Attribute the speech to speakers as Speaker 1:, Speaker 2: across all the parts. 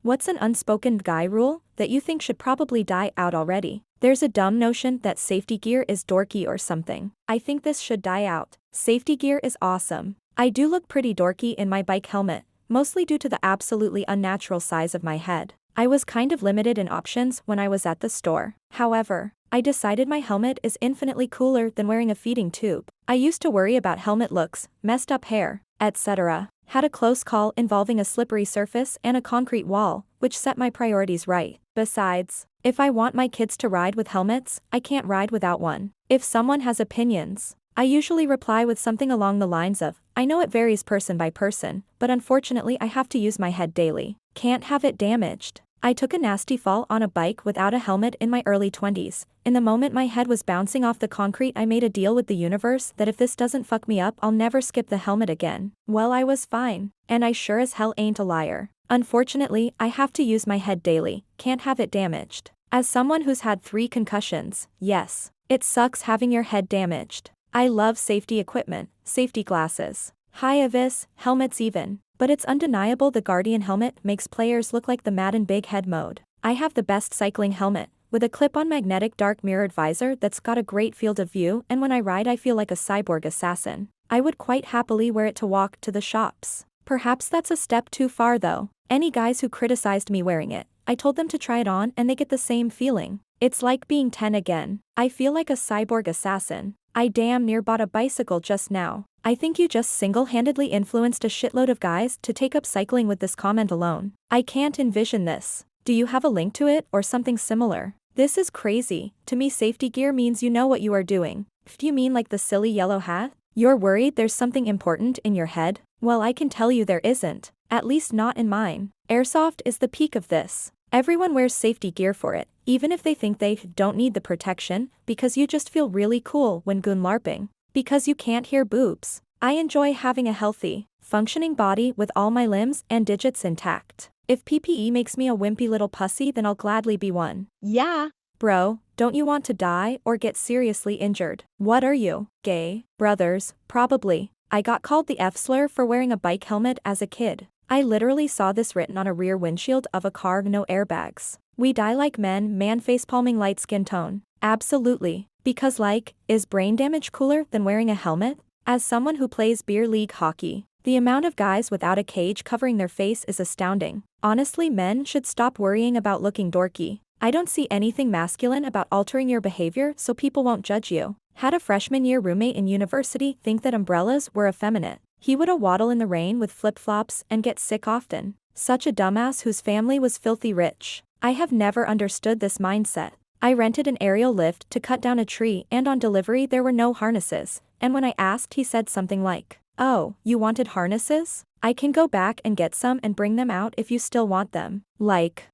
Speaker 1: What's an unspoken guy rule that you think should probably die out already? There's a dumb notion that safety gear is dorky or something. I think this should die out. Safety gear is awesome. I do look pretty dorky in my bike helmet, mostly due to the absolutely unnatural size of my head. I was kind of limited in options when I was at the store. However, I decided my helmet is infinitely cooler than wearing a feeding tube. I used to worry about helmet looks, messed up hair, etc. Had a close call involving a slippery surface and a concrete wall, which set my priorities right. Besides, if I want my kids to ride with helmets, I can't ride without one. If someone has opinions, I usually reply with something along the lines of, I know it varies person by person, but unfortunately I have to use my head daily. Can't have it damaged. I took a nasty fall on a bike without a helmet in my early 20s. In the moment my head was bouncing off the concrete, I made a deal with the universe that if this doesn't fuck me up, I'll never skip the helmet again. Well, I was fine. And I sure as hell ain't a liar. Unfortunately, I have to use my head daily. Can't have it damaged. As someone who's had 3 concussions, yes, it sucks having your head damaged. I love safety equipment, safety glasses, high-vis, helmets even. But it's undeniable the Guardian helmet makes players look like the Madden Big Head mode. I have the best cycling helmet, with a clip-on magnetic dark mirrored visor that's got a great field of view, and when I ride I feel like a cyborg assassin. I would quite happily wear it to walk to the shops. Perhaps that's a step too far though. Any guys who criticized me wearing it, I told them to try it on and they get the same feeling. It's like being 10 again. I feel like a cyborg assassin. I damn near bought a bicycle just now. I think you just single-handedly influenced a shitload of guys to take up cycling with this comment alone. I can't envision this. Do you have a link to it or something similar? This is crazy. To me, safety gear means you know what you are doing. Do you mean like the silly yellow hat? You're worried there's something important in your head? Well, I can tell you there isn't. At least not in mine. Airsoft is the peak of this. Everyone wears safety gear for it, even if they think they don't need the protection, because you just feel really cool when goon LARPing. Because you can't hear boobs. I enjoy having a healthy, functioning body with all my limbs and digits intact. If PPE makes me a wimpy little pussy, then I'll gladly be one. Yeah. Bro, don't you want to die or get seriously injured? What are you, gay? Brothers, probably. I got called the F-slur for wearing a bike helmet as a kid. I literally saw this written on a rear windshield of a car, no airbags. We die like men, man facepalming light skin tone. Absolutely. Because is brain damage cooler than wearing a helmet? As someone who plays beer league hockey, the amount of guys without a cage covering their face is astounding. Honestly, men should stop worrying about looking dorky. I don't see anything masculine about altering your behavior so people won't judge you. Had a freshman year roommate in university think that umbrellas were effeminate. He would waddle in the rain with flip-flops and get sick often. Such a dumbass whose family was filthy rich. I have never understood this mindset. I rented an aerial lift to cut down a tree, and on delivery there were no harnesses, and when I asked he said something like, "Oh, you wanted harnesses? I can go back and get some and bring them out if you still want them."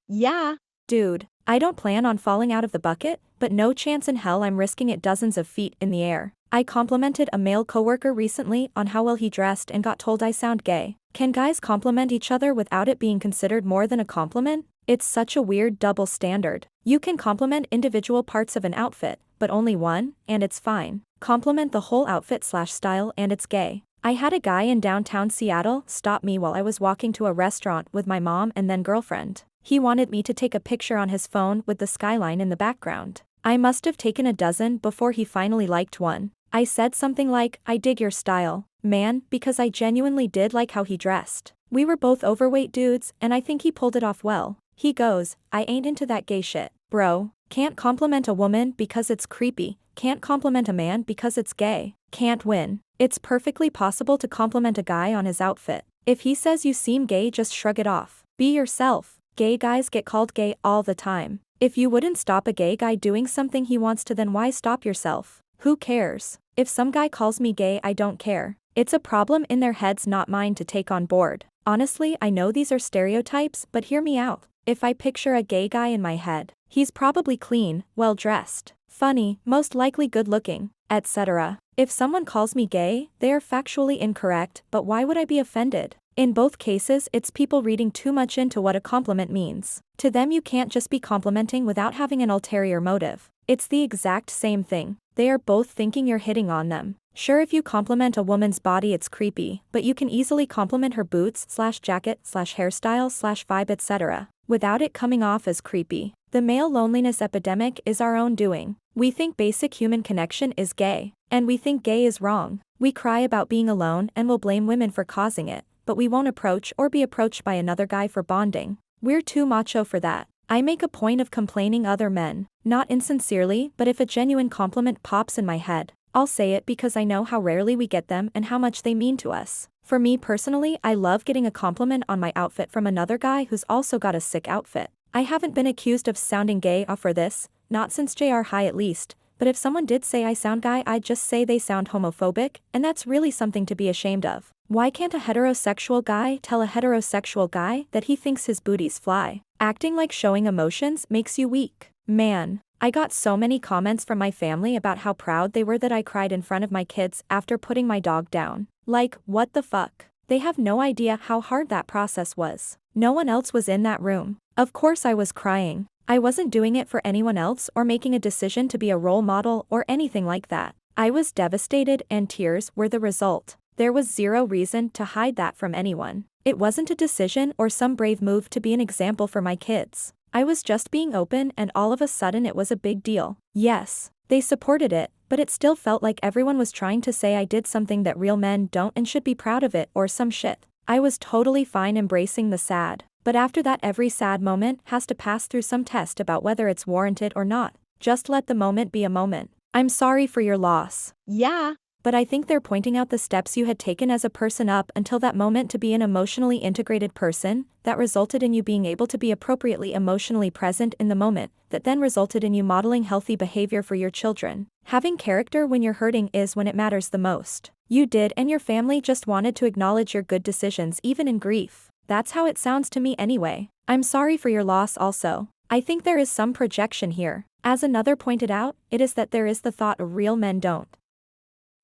Speaker 1: Yeah. Dude, I don't plan on falling out of the bucket, but no chance in hell I'm risking it dozens of feet in the air. I complimented a male coworker recently on how well he dressed and got told I sound gay. Can guys compliment each other without it being considered more than a compliment? It's such a weird double standard. You can compliment individual parts of an outfit, but only one, and it's fine. Compliment the whole outfit/style and it's gay. I had a guy in downtown Seattle stop me while I was walking to a restaurant with my mom and then girlfriend. He wanted me to take a picture on his phone with the skyline in the background. I must have taken a dozen before he finally liked one. I said something like, "I dig your style, man," because I genuinely did like how he dressed. We were both overweight dudes, and I think he pulled it off well. He goes, "I ain't into that gay shit, bro. Can't compliment a woman because it's creepy. Can't compliment a man because it's gay. Can't win." It's perfectly possible to compliment a guy on his outfit. If he says you seem gay, just shrug it off. Be yourself. Gay guys get called gay all the time. If you wouldn't stop a gay guy doing something he wants to, then why stop yourself? Who cares? If some guy calls me gay, I don't care. It's a problem in their heads, not mine to take on board. Honestly, I know these are stereotypes, but hear me out. If I picture a gay guy in my head, he's probably clean, well-dressed, funny, most likely good-looking, etc. If someone calls me gay, they are factually incorrect, but why would I be offended? In both cases, it's people reading too much into what a compliment means. To them, you can't just be complimenting without having an ulterior motive. It's the exact same thing. They are both thinking you're hitting on them. Sure, if you compliment a woman's body it's creepy, but you can easily compliment her boots/jacket/hairstyle/vibe etc. without it coming off as creepy. The male loneliness epidemic is our own doing. We think basic human connection is gay. And we think gay is wrong. We cry about being alone and will blame women for causing it, but we won't approach or be approached by another guy for bonding. We're too macho for that. I make a point of complaining other men, not insincerely, but if a genuine compliment pops in my head, I'll say it because I know how rarely we get them and how much they mean to us. For me personally, I love getting a compliment on my outfit from another guy who's also got a sick outfit. I haven't been accused of sounding gay for this, not since JR High at least, but if someone did say I sound gay I'd just say they sound homophobic, and that's really something to be ashamed of. Why can't a heterosexual guy tell a heterosexual guy that he thinks his booty's fly? Acting like showing emotions makes you weak. Man. I got so many comments from my family about how proud they were that I cried in front of my kids after putting my dog down. Like, what the fuck? They have no idea how hard that process was. No one else was in that room. Of course I was crying. I wasn't doing it for anyone else or making a decision to be a role model or anything like that. I was devastated and tears were the result. There was zero reason to hide that from anyone. It wasn't a decision or some brave move to be an example for my kids. I was just being open and all of a sudden it was a big deal. Yes, they supported it, but it still felt like everyone was trying to say I did something that real men don't and should be proud of it or some shit. I was totally fine embracing the sad. But after that every sad moment has to pass through some test about whether it's warranted or not. Just let the moment be a moment. I'm sorry for your loss. Yeah. But I think they're pointing out the steps you had taken as a person up until that moment to be an emotionally integrated person, that resulted in you being able to be appropriately emotionally present in the moment, that then resulted in you modeling healthy behavior for your children. Having character when you're hurting is when it matters the most. You did and your family just wanted to acknowledge your good decisions even in grief. That's how it sounds to me anyway. I'm sorry for your loss also. I think there is some projection here. As another pointed out, it is that there is the thought of real men don't.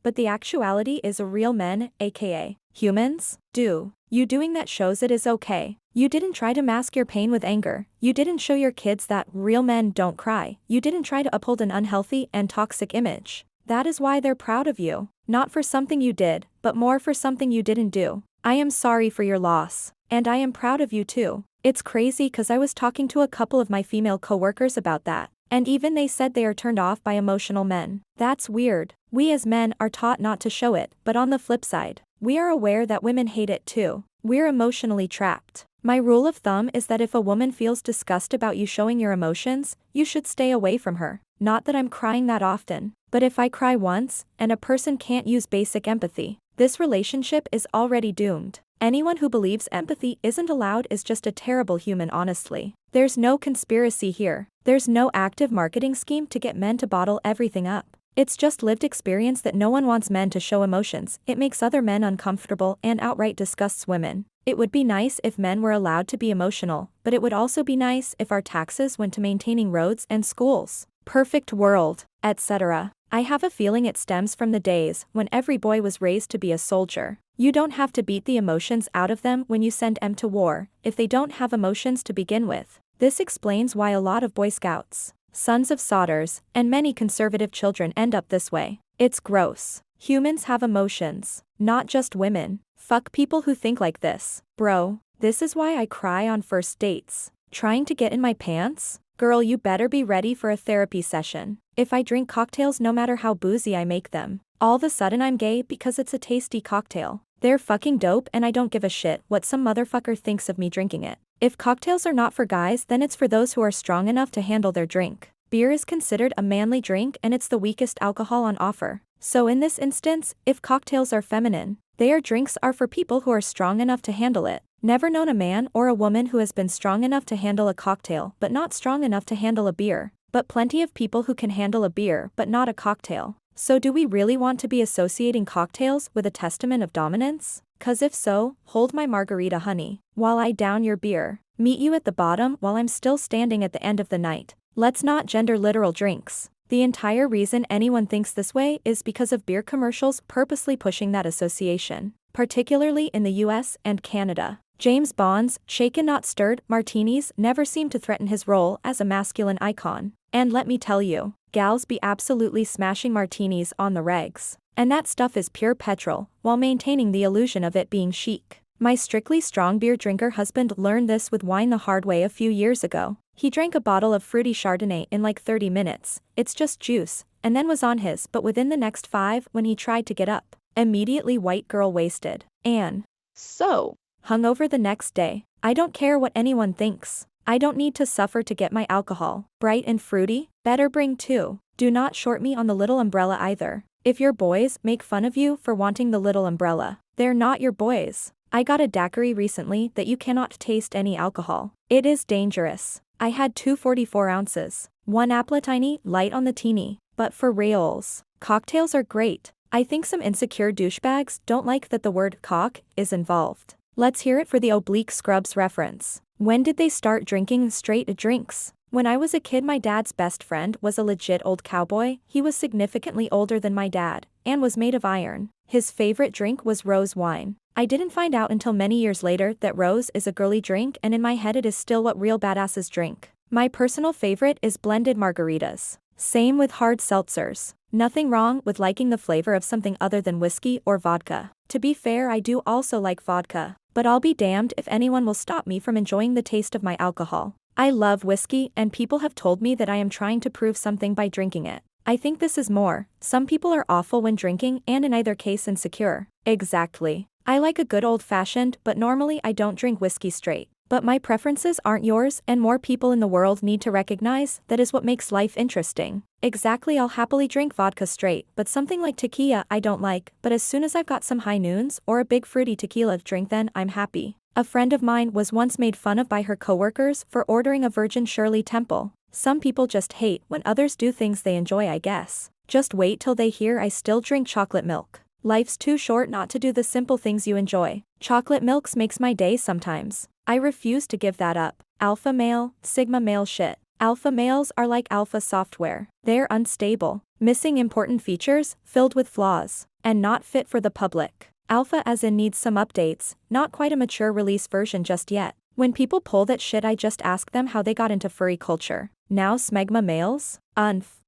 Speaker 1: But the actuality is a real men, aka humans, do. You doing that shows it is okay. You didn't try to mask your pain with anger. You didn't show your kids that real men don't cry. You didn't try to uphold an unhealthy and toxic image. That is why they're proud of you. Not for something you did, but more for something you didn't do. I am sorry for your loss. And I am proud of you too. It's crazy cause I was talking to a couple of my female coworkers about that. And even they said they are turned off by emotional men. That's weird. We as men are taught not to show it, but on the flip side, we are aware that women hate it too. We're emotionally trapped. My rule of thumb is that if a woman feels disgust about you showing your emotions, you should stay away from her. Not that I'm crying that often, but if I cry once, and a person can't use basic empathy, this relationship is already doomed. Anyone who believes empathy isn't allowed is just a terrible human honestly. There's no conspiracy here. There's no active marketing scheme to get men to bottle everything up. It's just lived experience that no one wants men to show emotions. It makes other men uncomfortable and outright disgusts women. It would be nice if men were allowed to be emotional, but it would also be nice if our taxes went to maintaining roads and schools. Perfect world, etc. I have a feeling it stems from the days when every boy was raised to be a soldier. You don't have to beat the emotions out of them when you send them to war, if they don't have emotions to begin with. This explains why a lot of Boy Scouts, sons of solders, and many conservative children end up this way. It's gross. Humans have emotions, not just women. Fuck people who think like this. Bro, this is why I cry on first dates. Trying to get in my pants? Girl, you better be ready for a therapy session. If I drink cocktails no matter how boozy I make them, all of a sudden I'm gay because it's a tasty cocktail. They're fucking dope and I don't give a shit what some motherfucker thinks of me drinking it. If cocktails are not for guys, then it's for those who are strong enough to handle their drink. Beer is considered a manly drink and it's the weakest alcohol on offer. So in this instance, if cocktails are feminine, their drinks are for people who are strong enough to handle it. Never known a man or a woman who has been strong enough to handle a cocktail but not strong enough to handle a beer. But plenty of people who can handle a beer but not a cocktail. So do we really want to be associating cocktails with a testament of dominance? Cause if so, hold my margarita honey, while I down your beer. Meet you at the bottom while I'm still standing at the end of the night. Let's not gender literal drinks. The entire reason anyone thinks this way is because of beer commercials purposely pushing that association, particularly in the US and Canada. James Bond's shaken not stirred martinis never seemed to threaten his role as a masculine icon. And let me tell you, Gals be absolutely smashing martinis on the regs. And that stuff is pure petrol, while maintaining the illusion of it being chic. My strictly strong beer drinker husband learned this with wine the hard way a few years ago. He drank a bottle of fruity Chardonnay in like 30 minutes, it's just juice, and then was on his but within the next 5 when he tried to get up. Immediately white girl wasted. Anne.
Speaker 2: So.
Speaker 1: Hungover the next day. I don't care what anyone thinks. I don't need to suffer to get my alcohol. Bright and fruity? Better bring 2. Do not short me on the little umbrella either. If your boys make fun of you for wanting the little umbrella, they're not your boys. I got a daiquiri recently that you cannot taste any alcohol. It is dangerous. I had 2 44 ounces. 1 apple-tiny, light on the teeny. But for reals, cocktails are great. I think some insecure douchebags don't like that the word cock is involved. Let's hear it for the oblique Scrubs reference. When did they start drinking straight drinks? When I was a kid, my dad's best friend was a legit old cowboy. He was significantly older than my dad, and was made of iron. His favorite drink was rose wine. I didn't find out until many years later that rose is a girly drink, and in my head it is still what real badasses drink. My personal favorite is blended margaritas. Same with hard seltzers. Nothing wrong with liking the flavor of something other than whiskey or vodka. To be fair, I do also like vodka, but I'll be damned if anyone will stop me from enjoying the taste of my alcohol. I love whiskey, and people have told me that I am trying to prove something by drinking it. I think this is more. Some people are awful when drinking and in either case insecure. Exactly. I like a good old-fashioned, but normally I don't drink whiskey straight. But my preferences aren't yours, and more people in the world need to recognize that is what makes life interesting. Exactly, I'll happily drink vodka straight, but something like tequila I don't like, but as soon as I've got some high noons or a big fruity tequila drink, then I'm happy. A friend of mine was once made fun of by her coworkers for ordering a Virgin Shirley Temple. Some people just hate when others do things they enjoy, I guess. Just wait till they hear I still drink chocolate milk. Life's too short not to do the simple things you enjoy. Chocolate milks makes my day sometimes. I refuse to give that up. Alpha male, sigma male shit. Alpha males are like alpha software. They're unstable, missing important features, filled with flaws, and not fit for the public. Alpha as in needs some updates, not quite a mature release version just yet. When people pull that shit, I just ask them how they got into furry culture. Now smegma males?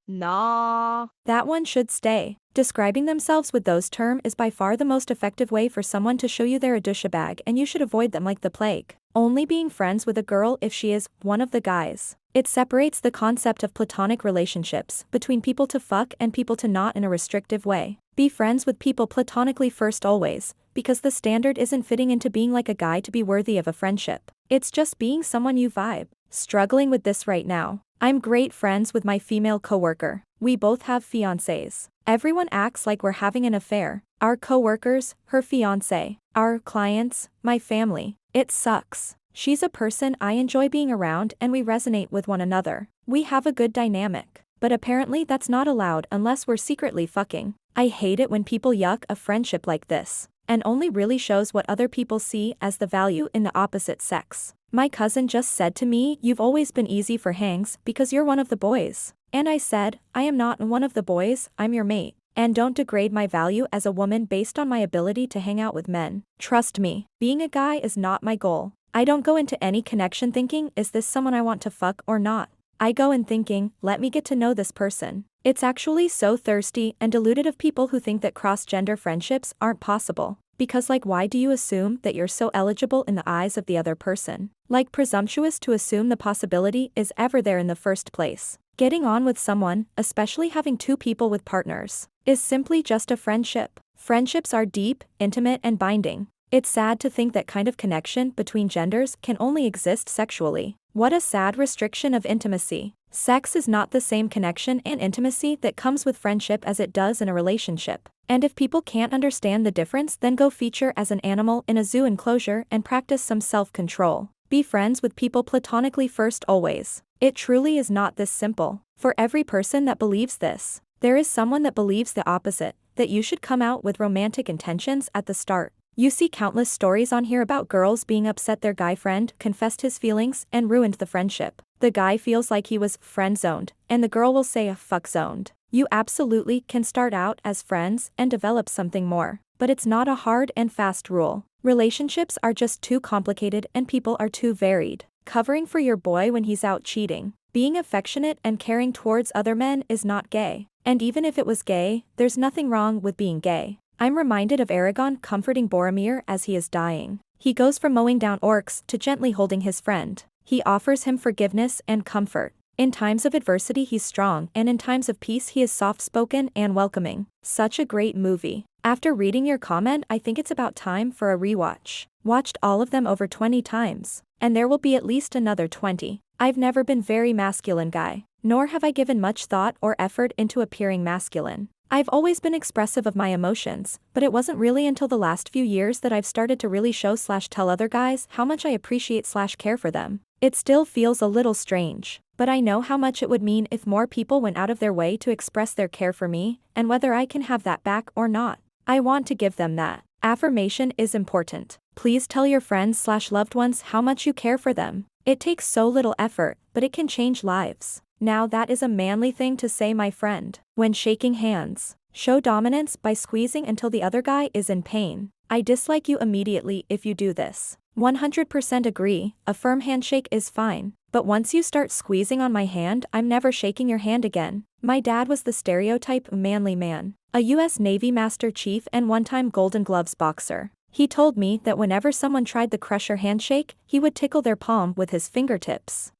Speaker 2: Nah.
Speaker 1: That one should stay. Describing themselves with those terms is by far the most effective way for someone to show you they're a douchebag, and you should avoid them like the plague. Only being friends with a girl if she is one of the guys. It separates the concept of platonic relationships between people to fuck and people to not in a restrictive way. Be friends with people platonically first always, because the standard isn't fitting into being like a guy to be worthy of a friendship. It's just being someone you vibe. Struggling with this right now. I'm great friends with my female coworker. We both have fiancés. Everyone acts like we're having an affair. Our coworkers, her fiancé, our clients, my family. It sucks. She's a person I enjoy being around, and we resonate with one another. We have a good dynamic. But apparently that's not allowed unless we're secretly fucking. I hate it when people yuck a friendship like this, and only really shows what other people see as the value in the opposite sex. My cousin just said to me, "You've always been easy for hangs because you're one of the boys." And I said, "I am not one of the boys, I'm your mate. And don't degrade my value as a woman based on my ability to hang out with men. Trust me, being a guy is not my goal. I don't go into any connection thinking, is this someone I want to fuck or not? I go in thinking, let me get to know this person." It's actually so thirsty and deluded of people who think that cross-gender friendships aren't possible. Because like, why do you assume that you're so eligible in the eyes of the other person? Like, presumptuous to assume the possibility is ever there in the first place. Getting on with someone, especially having 2 people with partners, is simply just a friendship. Friendships are deep, intimate, and binding. It's sad to think that kind of connection between genders can only exist sexually. What a sad restriction of intimacy. Sex is not the same connection and intimacy that comes with friendship as it does in a relationship. And if people can't understand the difference, then go feature as an animal in a zoo enclosure and practice some self-control. Be friends with people platonically first always. It truly is not this simple. For every person that believes this, there is someone that believes the opposite, that you should come out with romantic intentions at the start. You see countless stories on here about girls being upset their guy friend confessed his feelings and ruined the friendship. The guy feels like he was friend-zoned, and the girl will say fuck-zoned. You absolutely can start out as friends and develop something more, but it's not a hard and fast rule. Relationships are just too complicated and people are too varied. Covering for your boy when he's out cheating. Being affectionate and caring towards other men is not gay. And even if it was gay, there's nothing wrong with being gay. I'm reminded of Aragon comforting Boromir as he is dying. He goes from mowing down orcs to gently holding his friend. He offers him forgiveness and comfort. In times of adversity he's strong, and in times of peace he is soft-spoken and welcoming. Such a great movie. After reading your comment, I think it's about time for a rewatch. Watched all of them over 20 times. And there will be at least another 20. I've never been very masculine guy, nor have I given much thought or effort into appearing masculine. I've always been expressive of my emotions, but it wasn't really until the last few years that I've started to really show/tell other guys how much I appreciate/care for them. It still feels a little strange, but I know how much it would mean if more people went out of their way to express their care for me, and whether I can have that back or not. I want to give them that. Affirmation is important. Please tell your friends/loved ones how much you care for them. It takes so little effort, but it can change lives. Now that is a manly thing to say, my friend. When shaking hands, show dominance by squeezing until the other guy is in pain. I dislike you immediately if you do this. 100% agree, a firm handshake is fine. But once you start squeezing on my hand, I'm never shaking your hand again. My dad was the stereotype manly man. A US Navy Master Chief and one-time Golden Gloves boxer. He told me that whenever someone tried the Crusher handshake, he would tickle their palm with his fingertips.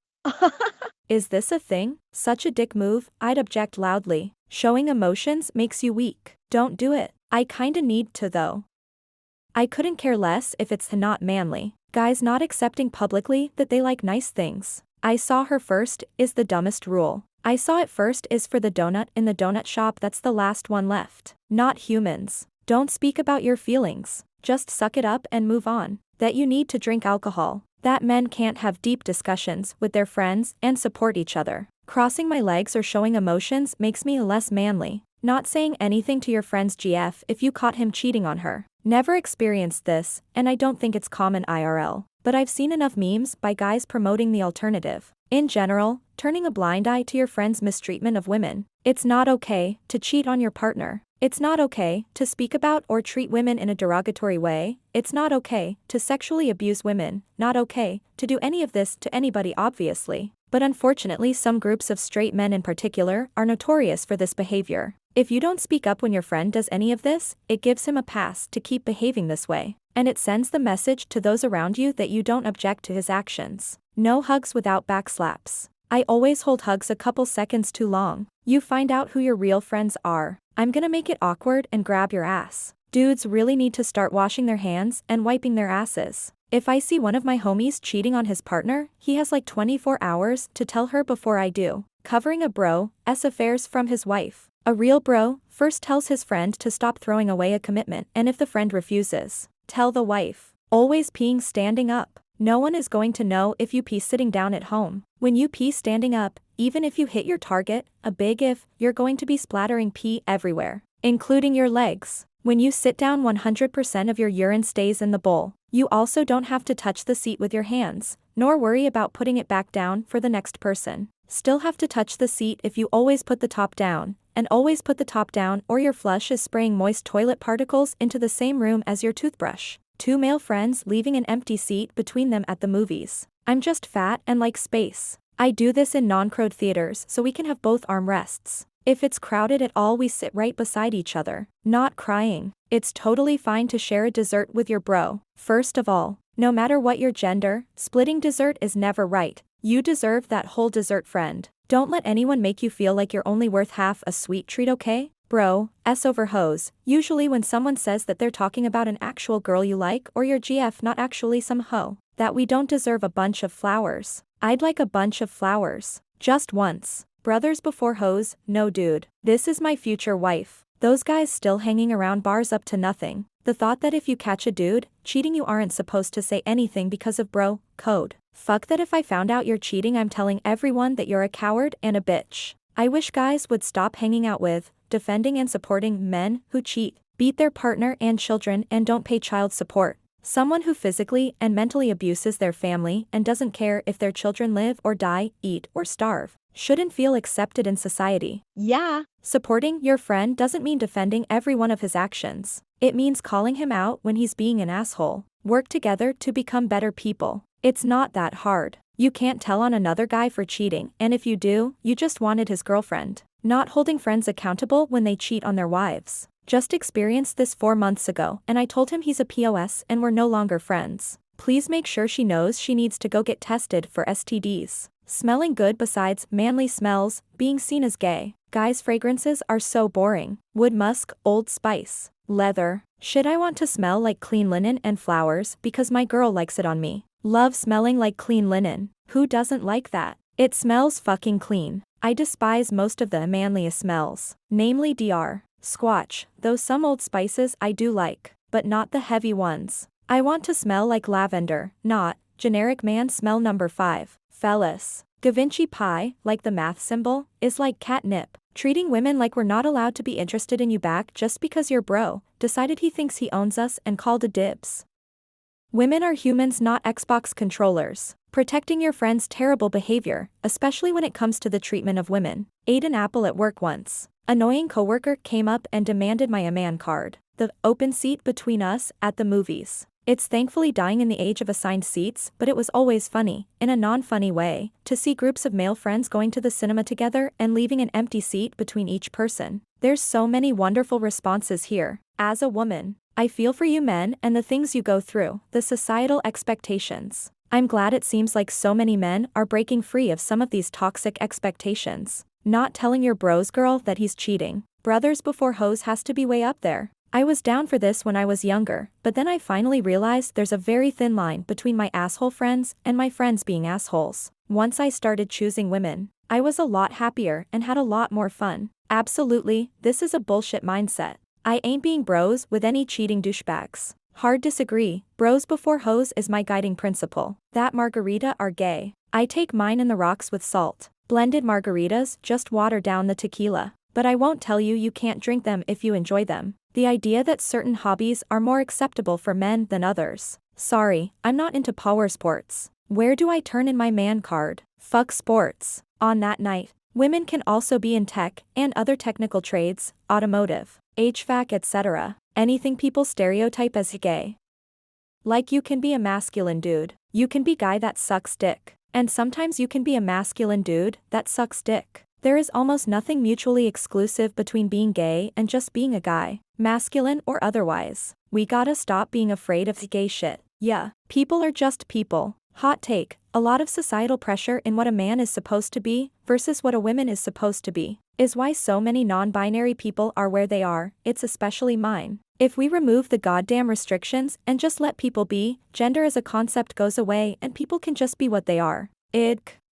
Speaker 1: Is this a thing? Such a dick move, I'd object loudly. Showing emotions makes you weak. Don't do it. I kinda need to though. I couldn't care less if it's not manly. Guys not accepting publicly that they like nice things. I saw her first is the dumbest rule. I saw it first is for the donut in the donut shop, that's the last one left. Not humans. Don't speak about your feelings. Just suck it up and move on. That you need to drink alcohol. That men can't have deep discussions with their friends and support each other. Crossing my legs or showing emotions makes me less manly. Not saying anything to your friend's GF if you caught him cheating on her. Never experienced this, and I don't think it's common IRL. But I've seen enough memes by guys promoting the alternative. In general, turning a blind eye to your friend's mistreatment of women. It's not okay to cheat on your partner. It's not okay to speak about or treat women in a derogatory way. It's not okay to sexually abuse women. Not okay to do any of this to anybody, obviously. But unfortunately, some groups of straight men in particular are notorious for this behavior. If you don't speak up when your friend does any of this, it gives him a pass to keep behaving this way. And it sends the message to those around you that you don't object to his actions. No hugs without backslaps. I always hold hugs a couple seconds too long. You find out who your real friends are. I'm gonna make it awkward and grab your ass. Dudes really need to start washing their hands and wiping their asses. If I see one of my homies cheating on his partner, he has like 24 hours to tell her before I do. Covering a bro's affairs from his wife. A real bro first tells his friend to stop throwing away a commitment, and if the friend refuses, tell the wife. Always peeing standing up. No one is going to know if you pee sitting down at home. When you pee standing up, even if you hit your target, a big if, you're going to be splattering pee everywhere, including your legs. When you sit down, 100% of your urine stays in the bowl. You also don't have to touch the seat with your hands, nor worry about putting it back down for the next person. Still have to touch the seat if you always put the top down, and always put the top down or your flush is spraying moist toilet particles into the same room as your toothbrush. 2 male friends leaving an empty seat between them at the movies. I'm just fat and like space. I do this in non-crowd theaters so we can have both armrests. If it's crowded at all, we sit right beside each other. Not crying. It's totally fine to share a dessert with your bro. First of all, no matter what your gender, splitting dessert is never right. You deserve that whole dessert, friend. Don't let anyone make you feel like you're only worth half a sweet treat, okay? Bro, S over hose. Usually when someone says that they're talking about an actual girl you like or your GF, not actually some hoe. That we don't deserve a bunch of flowers. I'd like a bunch of flowers. Just once. Brothers before hoes, no dude. This is my future wife. Those guys still hanging around bars up to nothing. The thought that if you catch a dude cheating, you aren't supposed to say anything because of bro code. Fuck that. If I found out you're cheating, I'm telling everyone that you're a coward and a bitch. I wish guys would stop hanging out with, defending and supporting men who cheat, beat their partner and children and don't pay child support. Someone who physically and mentally abuses their family and doesn't care if their children live or die, eat or starve, shouldn't feel accepted in society.
Speaker 2: Yeah.
Speaker 1: Supporting your friend doesn't mean defending every one of his actions. It means calling him out when he's being an asshole. Work together to become better people. It's not that hard. You can't tell on another guy for cheating, and if you do, you just wanted his girlfriend. Not holding friends accountable when they cheat on their wives. Just experienced this 4 months ago, and I told him he's a POS and we're no longer friends. Please make sure she knows she needs to go get tested for STDs. Smelling good besides manly smells, being seen as gay. Guys' fragrances are so boring. Wood musk, Old Spice, leather. Shit, I want to smell like clean linen and flowers because my girl likes it on me. Love smelling like clean linen. Who doesn't like that? It smells fucking clean. I despise most of the manliest smells, namely Dr. Squatch, though some Old Spices I do like, but not the heavy ones. I want to smell like lavender, not generic man smell. Number 5. Fellas. Givenchy pie, like the math symbol, is like catnip. Treating women like we're not allowed to be interested in you back just because your bro decided he thinks he owns us and called a dibs. Women are humans, not Xbox controllers. Protecting your friend's terrible behavior, especially when it comes to the treatment of women. Ate an apple at work once. Annoying coworker came up and demanded my man card. The open seat between us at the movies. It's thankfully dying in the age of assigned seats, but it was always funny, in a non-funny way, to see groups of male friends going to the cinema together and leaving an empty seat between each person. There's so many wonderful responses here. As a woman, I feel for you men and the things you go through, the societal expectations. I'm glad it seems like so many men are breaking free of some of these toxic expectations. Not telling your bro's girl that he's cheating. Brothers before hoes has to be way up there. I was down for this when I was younger, but then I finally realized there's a very thin line between my asshole friends and my friends being assholes. Once I started choosing women, I was a lot happier and had a lot more fun. Absolutely, this is a bullshit mindset. I ain't being bros with any cheating douchebags. Hard disagree, bros before hoes is my guiding principle. That margarita are gay. I take mine in the rocks with salt. Blended margaritas just water down the tequila. But I won't tell you you can't drink them if you enjoy them. The idea that certain hobbies are more acceptable for men than others. Sorry, I'm not into power sports. Where do I turn in my man card? Fuck sports. On that night, women can also be in tech and other technical trades, automotive, HVAC, etc. Anything people stereotype as gay. Like you can be a masculine dude. You can be guy that sucks dick. And sometimes you can be a masculine dude that sucks dick. There is almost nothing mutually exclusive between being gay and just being a guy, masculine or otherwise. We gotta stop being afraid of the gay shit. Yeah, people are just people. Hot take, a lot of societal pressure in what a man is supposed to be versus what a woman is supposed to be is why so many non-binary people are where they are. It's especially mine. If we remove the goddamn restrictions and just let people be, gender as a concept goes away and people can just be what they are.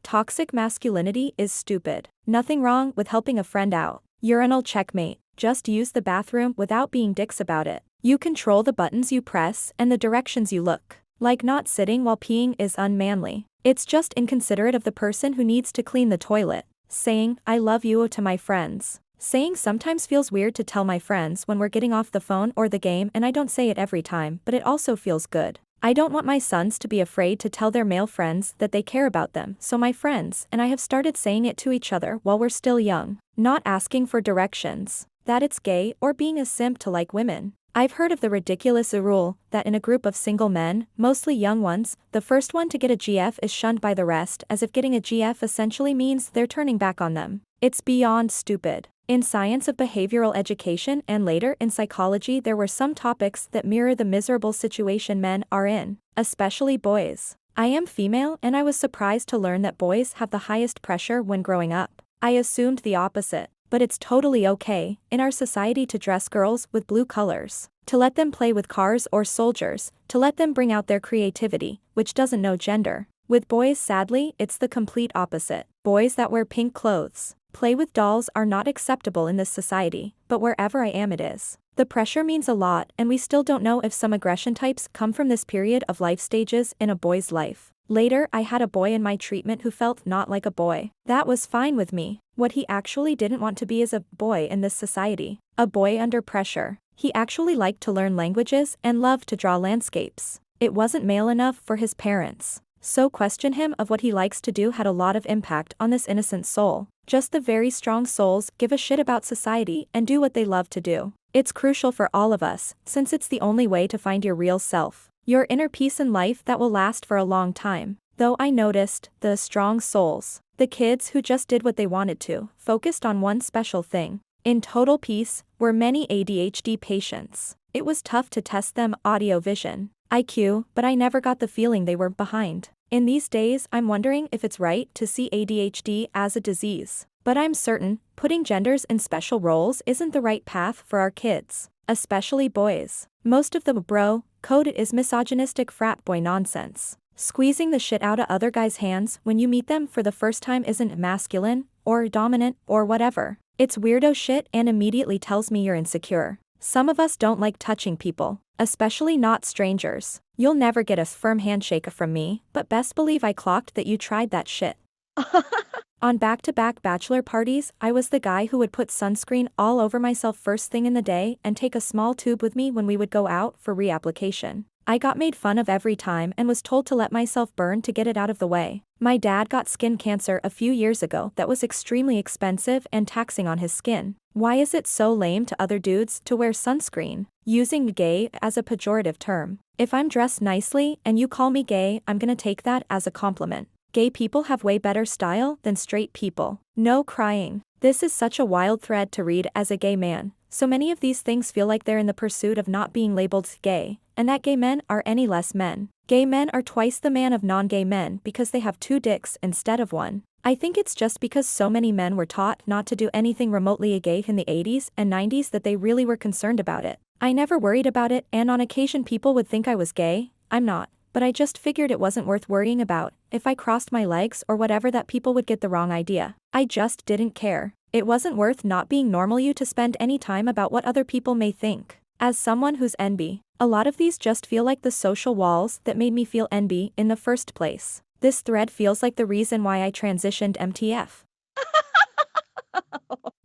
Speaker 1: Toxic masculinity is stupid. Nothing wrong with helping a friend out. Urinal checkmate. Just use the bathroom without being dicks about it. You control the buttons you press and the directions you look. Like not sitting while peeing is unmanly. It's just inconsiderate of the person who needs to clean the toilet. Saying, I love you to my friends. Saying sometimes feels weird to tell my friends when we're getting off the phone or the game, and I don't say it every time, but it also feels good. I don't want my sons to be afraid to tell their male friends that they care about them, so my friends and I have started saying it to each other while we're still young. Not asking for directions. That it's gay or being a simp to like women. I've heard of the ridiculous rule that in a group of single men, mostly young ones, the first one to get a GF is shunned by the rest, as if getting a GF essentially means they're turning back on them. It's beyond stupid. In science of behavioral education and later in psychology, there were some topics that mirror the miserable situation men are in, especially boys. I am female and I was surprised to learn that boys have the highest pressure when growing up. I assumed the opposite. But it's totally okay, in our society, to dress girls with blue colors, to let them play with cars or soldiers, to let them bring out their creativity, which doesn't know gender. With boys, sadly, it's the complete opposite. Boys that wear pink clothes, play with dolls are not acceptable in this society, but wherever I am it is. The pressure means a lot, and we still don't know if some aggression types come from this period of life stages in a boy's life. Later, I had a boy in my treatment who felt not like a boy. That was fine with me. What he actually didn't want to be is a boy in this society. A boy under pressure. He actually liked to learn languages and loved to draw landscapes. It wasn't male enough for his parents. So question him of what he likes to do had a lot of impact on this innocent soul. Just the very strong souls give a shit about society and do what they love to do. It's crucial for all of us, since it's the only way to find your real self. Your inner peace in life that will last for a long time. Though I noticed the strong souls, the kids who just did what they wanted to, focused on one special thing. In total peace were many ADHD patients. It was tough to test them audio vision, IQ, but I never got the feeling they were behind. In these days, I'm wondering if it's right to see ADHD as a disease. But I'm certain, putting genders in special roles isn't the right path for our kids, especially boys. Most of the bro code is misogynistic frat boy nonsense. Squeezing the shit out of other guys' hands when you meet them for the first time isn't masculine, or dominant, or whatever. It's weirdo shit and immediately tells me you're insecure. Some of us don't like touching people, especially not strangers. You'll never get a firm handshake from me, but best believe I clocked that you tried that shit. On back-to-back bachelor parties, I was the guy who would put sunscreen all over myself first thing in the day and take a small tube with me when we would go out for reapplication. I got made fun of every time and was told to let myself burn to get it out of the way. My dad got skin cancer a few years ago that was extremely expensive and taxing on his skin. Why is it so lame to other dudes to wear sunscreen? Using gay as a pejorative term. If I'm dressed nicely and you call me gay, I'm gonna take that as a compliment. Gay people have way better style than straight people. No crying. This is such a wild thread to read as a gay man. So many of these things feel like they're in the pursuit of not being labeled gay, and that gay men are any less men. Gay men are twice the man of non-gay men because they have 2 dicks instead of 1. I think it's just because so many men were taught not to do anything remotely gay in the 80s and 90s that they really were concerned about it. I never worried about it, and on occasion people would think I was gay. I'm not. But I just figured it wasn't worth worrying about. If I crossed my legs or whatever, that people would get the wrong idea. I just didn't care. It wasn't worth not being normal you to spend any time about what other people may think. As someone who's NB, a lot of these just feel like the social walls that made me feel NB in the first place. This thread feels like the reason why I transitioned MTF.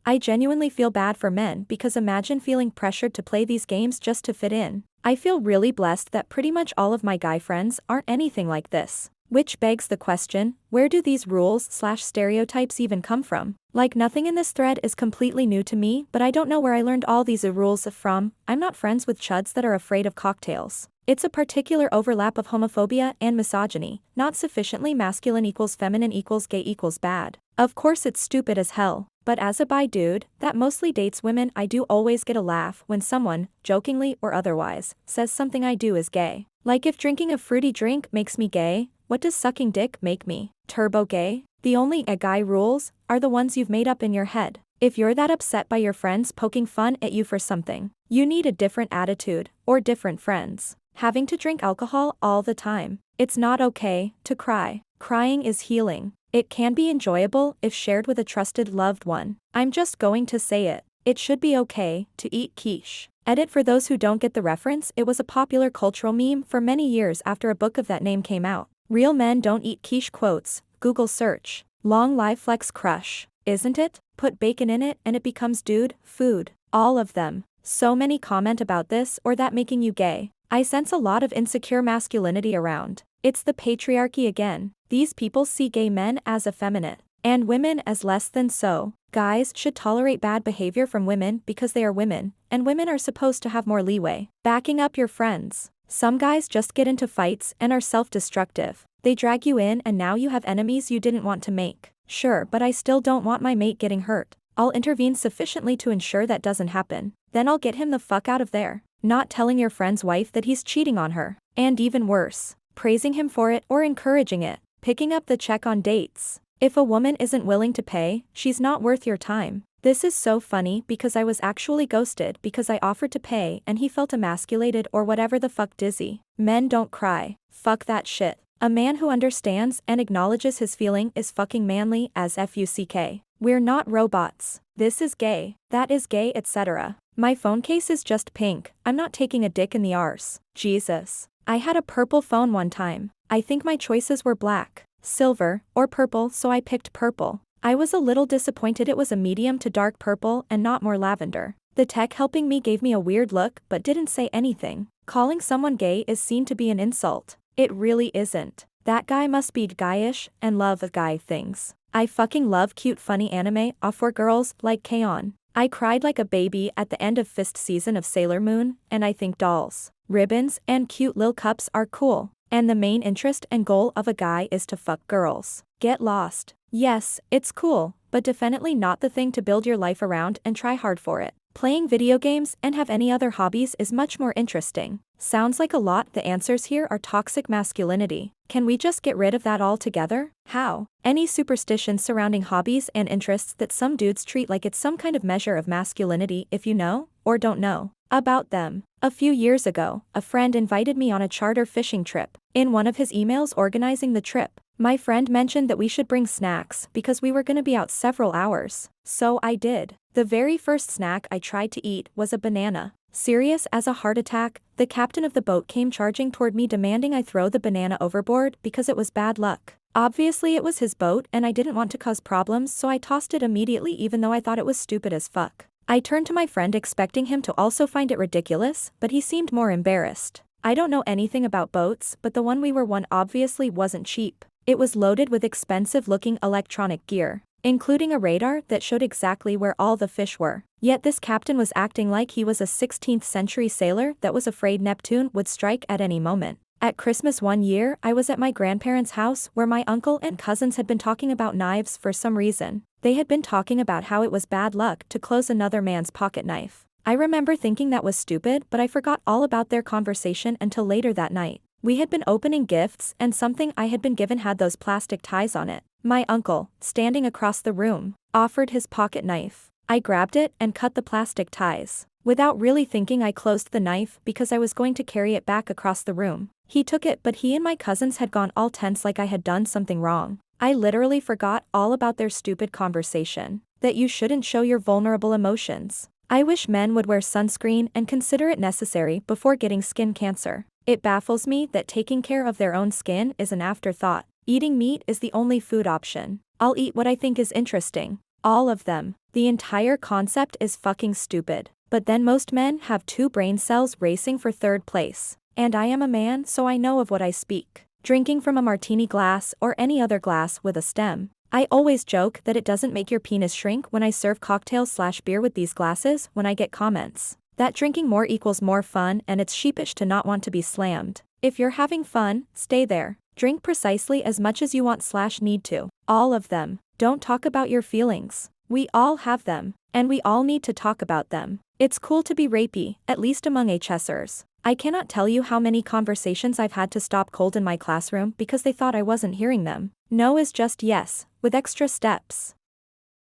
Speaker 1: I genuinely feel bad for men because imagine feeling pressured to play these games just to fit in. I feel really blessed that pretty much all of my guy friends aren't anything like this. Which begs the question, where do these rules/stereotypes even come from? Like nothing in this thread is completely new to me, but I don't know where I learned all these rules from. I'm not friends with chuds that are afraid of cocktails. It's a particular overlap of homophobia and misogyny, not sufficiently masculine equals feminine equals gay equals bad. Of course it's stupid as hell, but as a bi dude, that mostly dates women, I do always get a laugh when someone, jokingly or otherwise, says something I do is gay. Like if drinking a fruity drink makes me gay, what does sucking dick make me? Turbo gay? The only guy rules are the ones you've made up in your head. If you're that upset by your friends poking fun at you for something, you need a different attitude, or different friends. Having to drink alcohol all the time. It's not okay to cry. Crying is healing. It can be enjoyable if shared with a trusted loved one. I'm just going to say it. It should be okay to eat quiche. Edit for those who don't get the reference, it was a popular cultural meme for many years after a book of that name came out. Real men don't eat quiche quotes. Google search. Long live flex crush. Isn't it? Put bacon in it and it becomes dude food. All of them. So many comment about this or that making you gay. I sense a lot of insecure masculinity around. It's the patriarchy again. These people see gay men as effeminate, and women as less than so. Guys should tolerate bad behavior from women because they are women, and women are supposed to have more leeway. Backing up your friends. Some guys just get into fights and are self-destructive. They drag you in and now you have enemies you didn't want to make. Sure, but I still don't want my mate getting hurt. I'll intervene sufficiently to ensure that doesn't happen. Then I'll get him the fuck out of there. Not telling your friend's wife that he's cheating on her. And even worse, praising him for it or encouraging it. Picking up the check on dates. If a woman isn't willing to pay, she's not worth your time. This is so funny because I was actually ghosted because I offered to pay and he felt emasculated or whatever the fuck dizzy. Men don't cry. Fuck that shit. A man who understands and acknowledges his feeling is fucking manly as fuck. We're not robots. This is gay. That is gay, etc. My phone case is just pink. I'm not taking a dick in the arse. Jesus. I had a purple phone one time. I think my choices were black, silver, or purple, so I picked purple. I was a little disappointed it was a medium to dark purple and not more lavender. The tech helping me gave me a weird look but didn't say anything. Calling someone gay is seen to be an insult. It really isn't. That guy must be guyish and love guy things. I fucking love cute funny anime for girls like K-On! I cried like a baby at the end of fifth season of Sailor Moon, and I think dolls, ribbons, and cute lil cups are cool. And the main interest and goal of a guy is to fuck girls. Get lost. Yes, it's cool, but definitely not the thing to build your life around and try hard for it. Playing video games and have any other hobbies is much more interesting. Sounds like a lot. The answers here are toxic masculinity. Can we just get rid of that altogether? How? Any superstitions surrounding hobbies and interests that some dudes treat like it's some kind of measure of masculinity if you know, or don't know, about them. A few years ago, a friend invited me on a charter fishing trip. In one of his emails organizing the trip, my friend mentioned that we should bring snacks because we were gonna be out several hours. So I did. The very first snack I tried to eat was a banana. Serious as a heart attack, the captain of the boat came charging toward me demanding I throw the banana overboard because it was bad luck. Obviously it was his boat and I didn't want to cause problems, so I tossed it immediately even though I thought it was stupid as fuck. I turned to my friend expecting him to also find it ridiculous, but he seemed more embarrassed. I don't know anything about boats, but the one we were on obviously wasn't cheap. It was loaded with expensive-looking electronic gear, including a radar that showed exactly where all the fish were. Yet this captain was acting like he was a 16th century sailor that was afraid Neptune would strike at any moment. At Christmas one year, I was at my grandparents' house where my uncle and cousins had been talking about knives for some reason. They had been talking about how it was bad luck to close another man's pocket knife. I remember thinking that was stupid, but I forgot all about their conversation until later that night. We had been opening gifts and something I had been given had those plastic ties on it. My uncle, standing across the room, offered his pocket knife. I grabbed it and cut the plastic ties. Without really thinking, I closed the knife because I was going to carry it back across the room. He took it, but he and my cousins had gone all tense like I had done something wrong. I literally forgot all about their stupid conversation. That you shouldn't show your vulnerable emotions. I wish men would wear sunscreen and consider it necessary before getting skin cancer. It baffles me that taking care of their own skin is an afterthought. Eating meat is the only food option. I'll eat what I think is interesting. All of them. The entire concept is fucking stupid. But then most men have 2 brain cells racing for third place. And I am a man, so I know of what I speak. Drinking from a martini glass or any other glass with a stem. I always joke that it doesn't make your penis shrink when I serve cocktails/beer with these glasses when I get comments. That drinking more equals more fun and it's sheepish to not want to be slammed. If you're having fun, stay there. Drink precisely as much as you want/need to. All of them. Don't talk about your feelings. We all have them. And we all need to talk about them. It's cool to be rapey, at least among HSers. I cannot tell you how many conversations I've had to stop cold in my classroom because they thought I wasn't hearing them. No is just yes, with extra steps.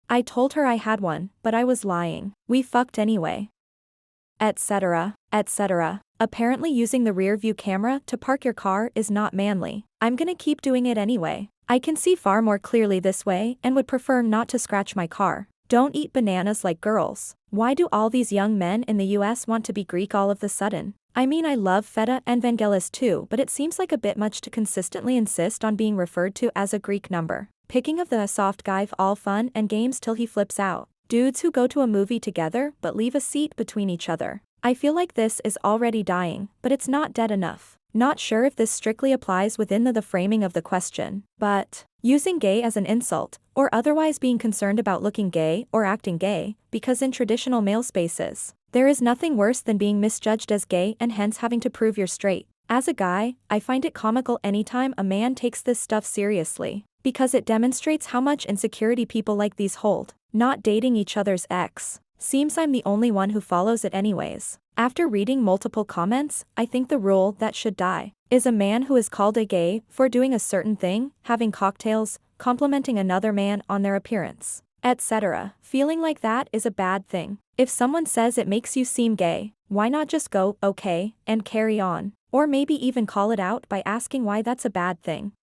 Speaker 1: I told her I had one, but I was lying. We fucked anyway. Etc. etc. Apparently using the rear view camera to park your car is not manly. I'm gonna keep doing it anyway. I can see far more clearly this way and would prefer not to scratch my car. Don't eat bananas like girls. Why do all these young men in the US want to be Greek all of the sudden? I mean, I love feta and vangelis too, but it seems like a bit much to consistently insist on being referred to as a Greek number. Picking of the soft guy all fun and games till he flips out. Dudes who go to a movie together but leave a seat between each other. I feel like this is already dying, but it's not dead enough. Not sure if this strictly applies within the framing of the question, but using gay as an insult, or otherwise being concerned about looking gay or acting gay, because in traditional male spaces, there is nothing worse than being misjudged as gay and hence having to prove you're straight. As a guy, I find it comical anytime a man takes this stuff seriously, because it demonstrates how much insecurity people like these hold. Not dating each other's ex. Seems I'm the only one who follows it anyways. After reading multiple comments, I think the rule that should die is a man who is called a gay for doing a certain thing, having cocktails, complimenting another man on their appearance, etc. Feeling like that is a bad thing. If someone says it makes you seem gay, why not just go, okay, and carry on? Or maybe even call it out by asking why that's a bad thing.